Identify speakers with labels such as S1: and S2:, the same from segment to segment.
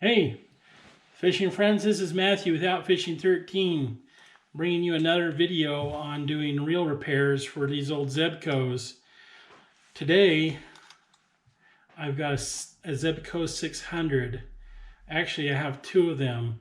S1: Hey, fishing friends, this is Matthew with Outfishing 13, bringing you another video on doing reel repairs for these old Zebcos. Today, I've got a Zebco 600. Actually, I have two of them.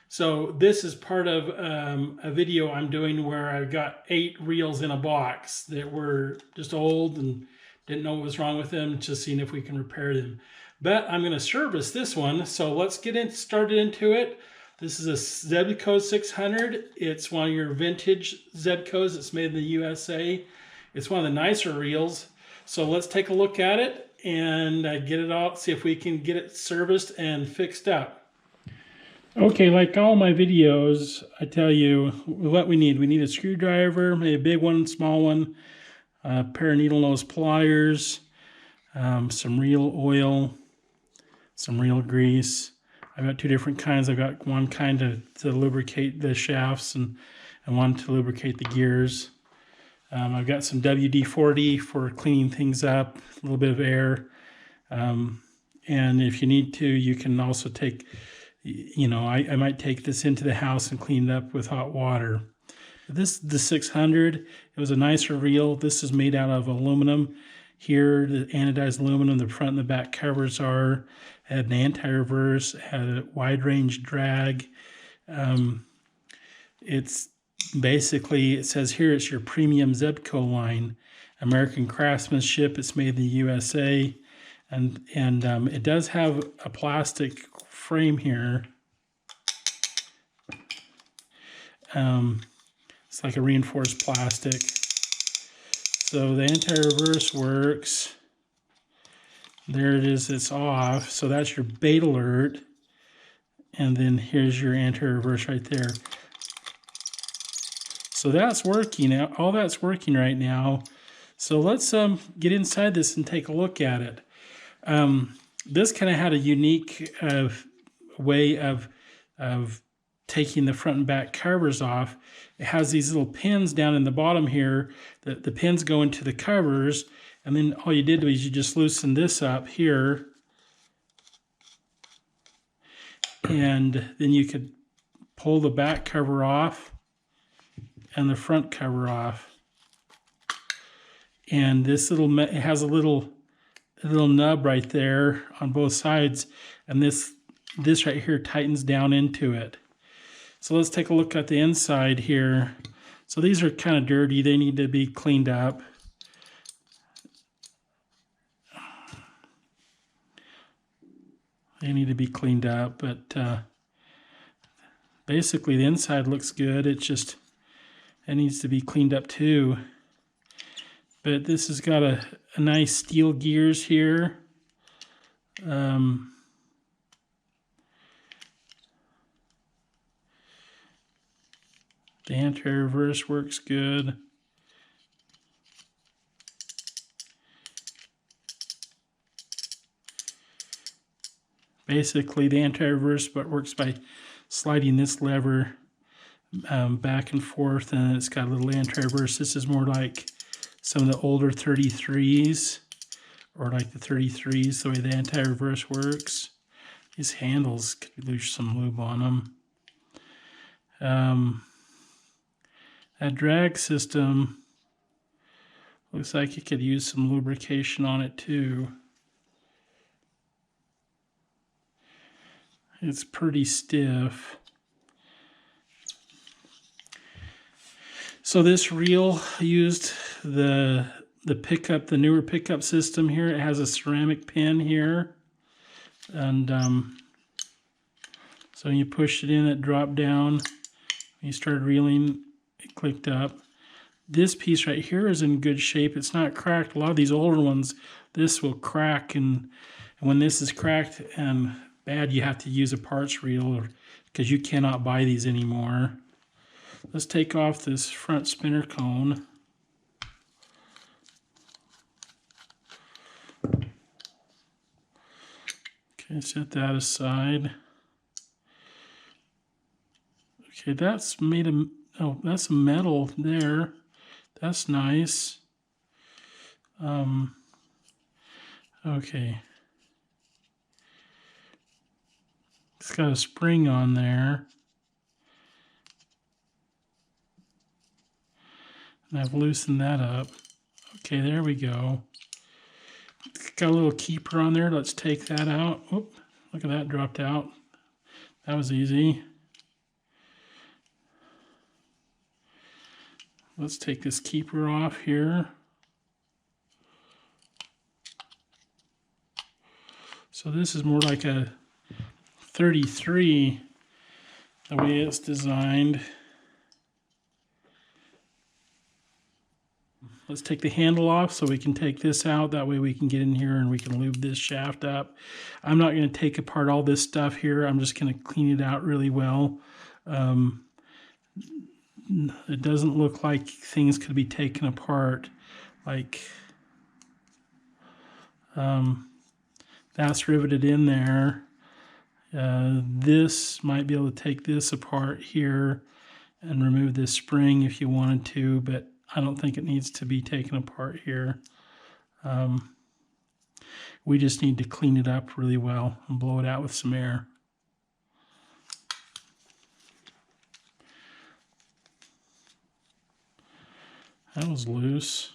S1: So this is part of a video I'm doing where I've got 8 reels in a box that were just old and didn't know what was wrong with them, just seeing if we can repair them. But I'm going to service this one, so let's get started into it. This is a Zebco 600. It's one of your vintage Zebcos. It's made in the USA. It's one of the nicer reels. So let's take a look at it and get it out, see if we can get it serviced and fixed up. Okay, like all my videos, I tell you what we need. We need a screwdriver, maybe a big one, small one, a pair of needle nose pliers, some reel oil, some reel grease. I've got two different kinds. I've got one kind to lubricate the shafts and one to lubricate the gears. I've got some WD-40 for cleaning things up, a little bit of air. And if you need to, you can also take, I might take this into the house and clean it up with hot water. This is the 600. It was a nicer reel. This is made out of aluminum. Here, the anodized aluminum, the front and the back covers are. It had an anti-reverse, had a wide range drag. It's basically, it says here it's your premium Zebco line. American craftsmanship, it's made in the USA. And it does have a plastic frame here. It's like a reinforced plastic. So the anti-reverse works. There it is, it's off. So that's your bait alert. And then here's your anti-reverse right there. So that's working. All that's working right now. So let's get inside this and take a look at it. This kind of had a unique way of taking the front and back covers off. It has these little pins down in the bottom here. The pins go into the covers, and then all you did was you just loosen this up here, and then you could pull the back cover off and the front cover off. And this it has a little nub right there on both sides, and this right here tightens down into it. So let's take a look at the inside here. So these are kind of dirty. They need to be cleaned up. They need to be cleaned up, but basically the inside looks good. It needs to be cleaned up too. But this has got a nice steel gears here. The anti-reverse works good. Basically, the anti-reverse works by sliding this lever back and forth, and it's got a little anti-reverse. This is more like some of the older 33s, or like the 33s, the way the anti-reverse works. These handles could lose some lube on them. That drag system looks like it could use some lubrication on it too. It's pretty stiff. So this reel used the pickup, the newer pickup system here. It has a ceramic pin here, and so you pushed it in, it dropped down. When you started reeling, it clicked up. This piece right here is in good shape. It's not cracked. A lot of these older ones, this will crack, and when this is cracked and bad, you have to use a parts reel because you cannot buy these anymore. Let's take off this front spinner cone. Okay, set that aside. Okay, that's made of, oh, that's metal there. That's nice. Okay. It's got a spring on there. And I've loosened that up. Okay, there we go. Got a little keeper on there. Let's take that out. Oop, look at that, dropped out. That was easy. Let's take this keeper off here. So this is more like a 33, the way it's designed. Let's take the handle off so we can take this out. That way we can get in here and we can lube this shaft up. I'm not going to take apart all this stuff here. I'm just going to clean it out really well. It doesn't look like things could be taken apart. Like that's riveted in there. This might be able to take this apart here and remove this spring if you wanted to, but I don't think it needs to be taken apart here. We just need to clean it up really well and blow it out with some air. That was loose.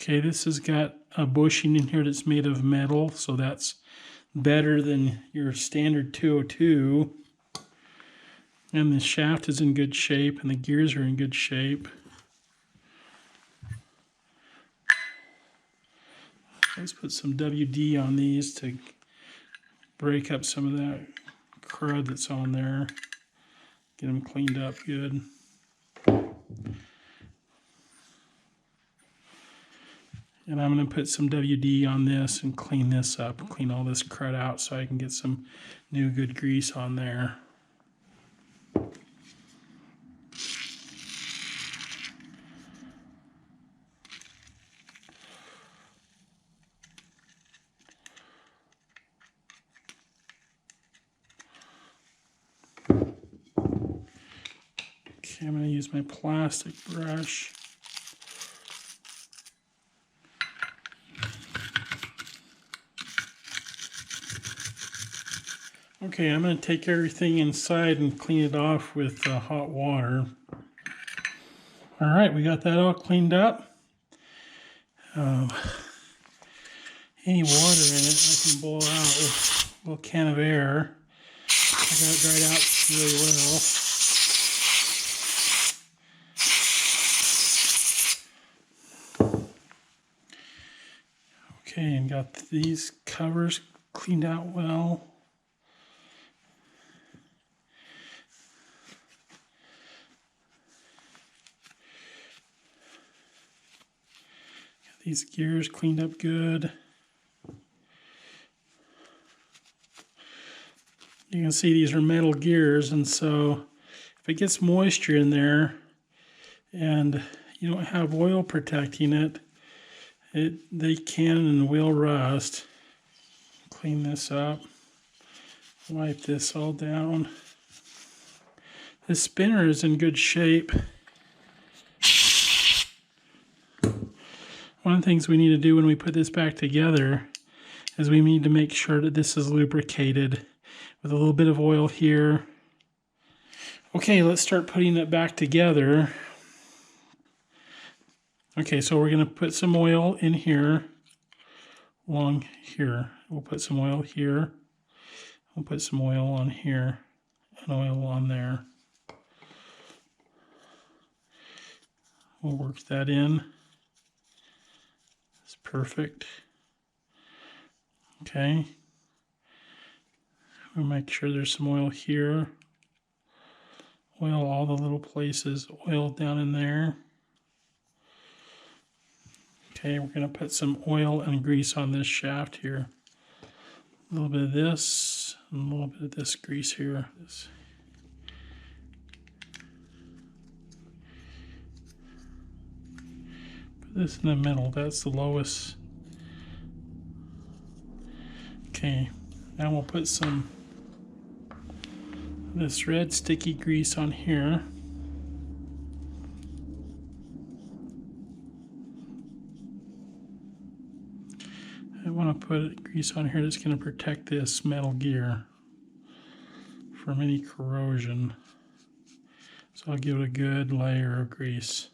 S1: Okay, this has got a bushing in here that's made of metal, so that's better than your standard 202. And the shaft is in good shape, and the gears are in good shape. Let's put some WD on these to break up some of that crud that's on there. Get them cleaned up good. And I'm going to put some WD on this and clean this up, clean all this crud out so I can get some new good grease on there. Okay, I'm going to use my plastic brush. Okay, I'm going to take everything inside and clean it off with hot water. All right, we got that all cleaned up. Any water in it, I can blow out with a little can of air. I got it dried out really well. Okay, and got these covers cleaned out well. These gears cleaned up good. You can see these are metal gears, and so if it gets moisture in there and you don't have oil protecting it, they can and will rust. Clean this up. Wipe this all down. This spinner is in good shape. One of the things we need to do when we put this back together is we need to make sure that this is lubricated with a little bit of oil here. Okay, let's start putting it back together. Okay, so we're going to put some oil in here, along here. We'll put some oil here. We'll put some oil on here and oil on there. We'll work that in. It's perfect. Okay. We'll make sure there's some oil here. Oil all the little places. Oil down in there. Okay, we're going to put some oil and grease on this shaft here. A little bit of this, and a little bit of this grease here. Put this in the middle, that's the lowest. Okay, now we'll put some of this red sticky grease on here. I want to put grease on here that's going to protect this metal gear from any corrosion. So I'll give it a good layer of grease.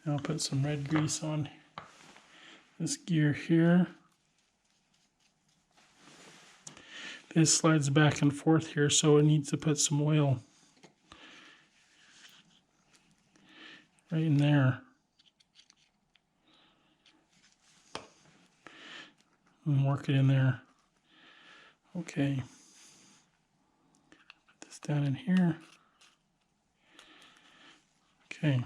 S1: Now I'll put some red grease on this gear here. This slides back and forth here, so it needs to put some oil right in there. And work it in there. Okay. Put this down in here. Okay.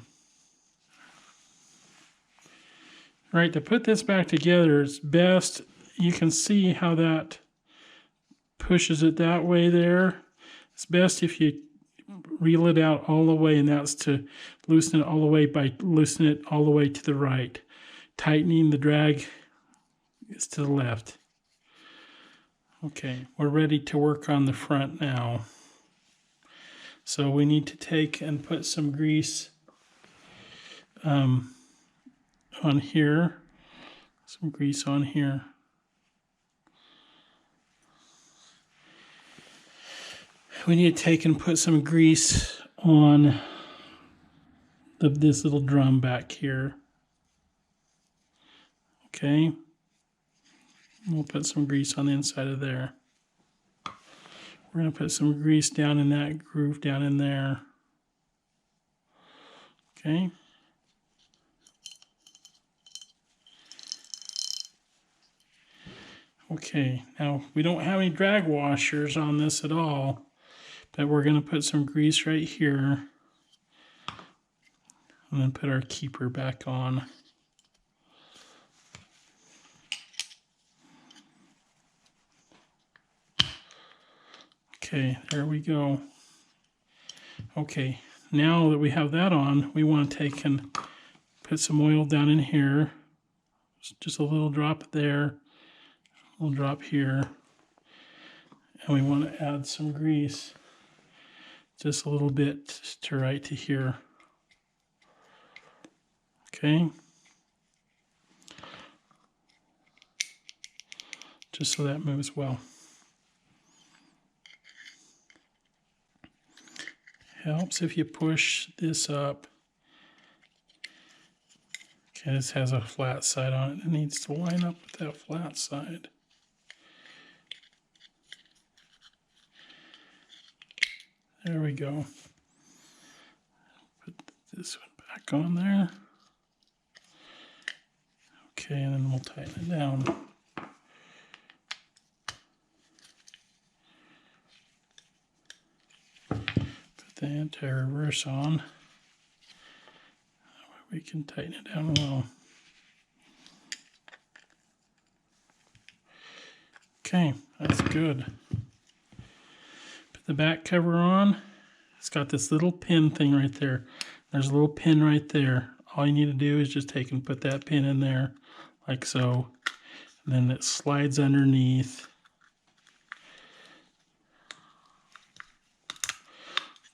S1: All right, to put this back together, it's best, you can see how that pushes it that way there. It's best if you reel it out all the way, and that's to loosen it all the way by loosening it all the way to the right. Tightening the drag is to the left. Okay, we're ready to work on the front now. So we need to take and put some grease on here. Some grease on here. We need to take and put some grease on this little drum back here. Okay. We'll put some grease on the inside of there. We're going to put some grease down in that groove down in there. Okay. Okay, now we don't have any drag washers on this at all, but we're going to put some grease right here and then put our keeper back on. Okay, there we go. Okay, now that we have that on, we want to take and put some oil down in here. Just a little drop there, a little drop here. And we want to add some grease, just a little bit to right to here. Okay. Just so that moves well. Helps if you push this up. Okay, this has a flat side on it. It needs to line up with that flat side. There we go. Put this one back on there. Okay, and then we'll tighten it down. Put the anti-reverse on. That way we can tighten it down well. Okay, that's good. Put the back cover on. It's got this little pin thing right there. There's a little pin right there. All you need to do is just take and put that pin in there, like so. And then it slides underneath.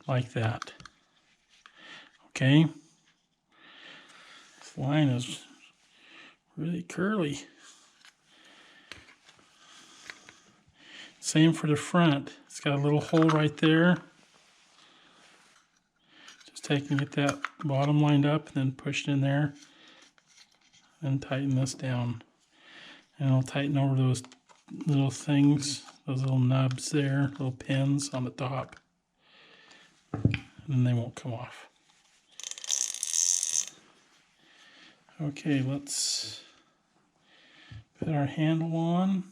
S1: Like that. Okay. This line is really curly. Same for the front. It's got a little hole right there. Just take and get that bottom lined up and then push it in there. And tighten this down. And I'll tighten over those little things, those little nubs there, little pins on the top. And then they won't come off. Okay, let's put our handle on.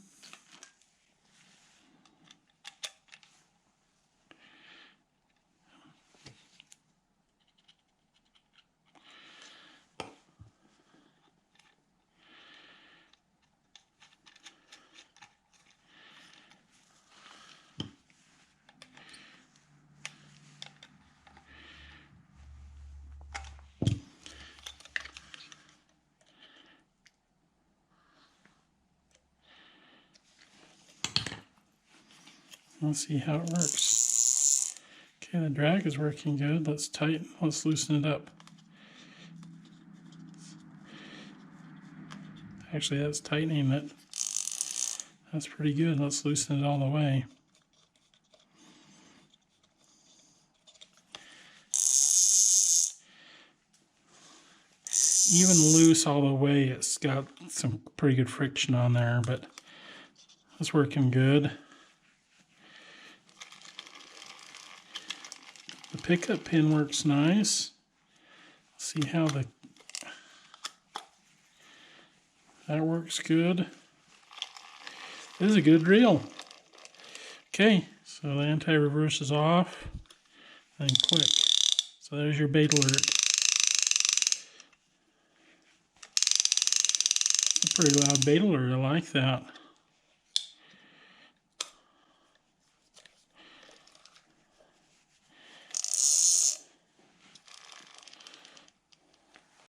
S1: Let's see how it works. Okay, the drag is working good. Let's tighten, let's loosen it up. Actually, that's tightening it. That's pretty good. Let's loosen it all the way. Even loose all the way, it's got some pretty good friction on there, but it's working good. The pickup pin works nice. See how that works good. This is a good reel. Okay, so the anti-reverse is off, and click. So there's your bait alert. It's a pretty loud bait alert, I like that.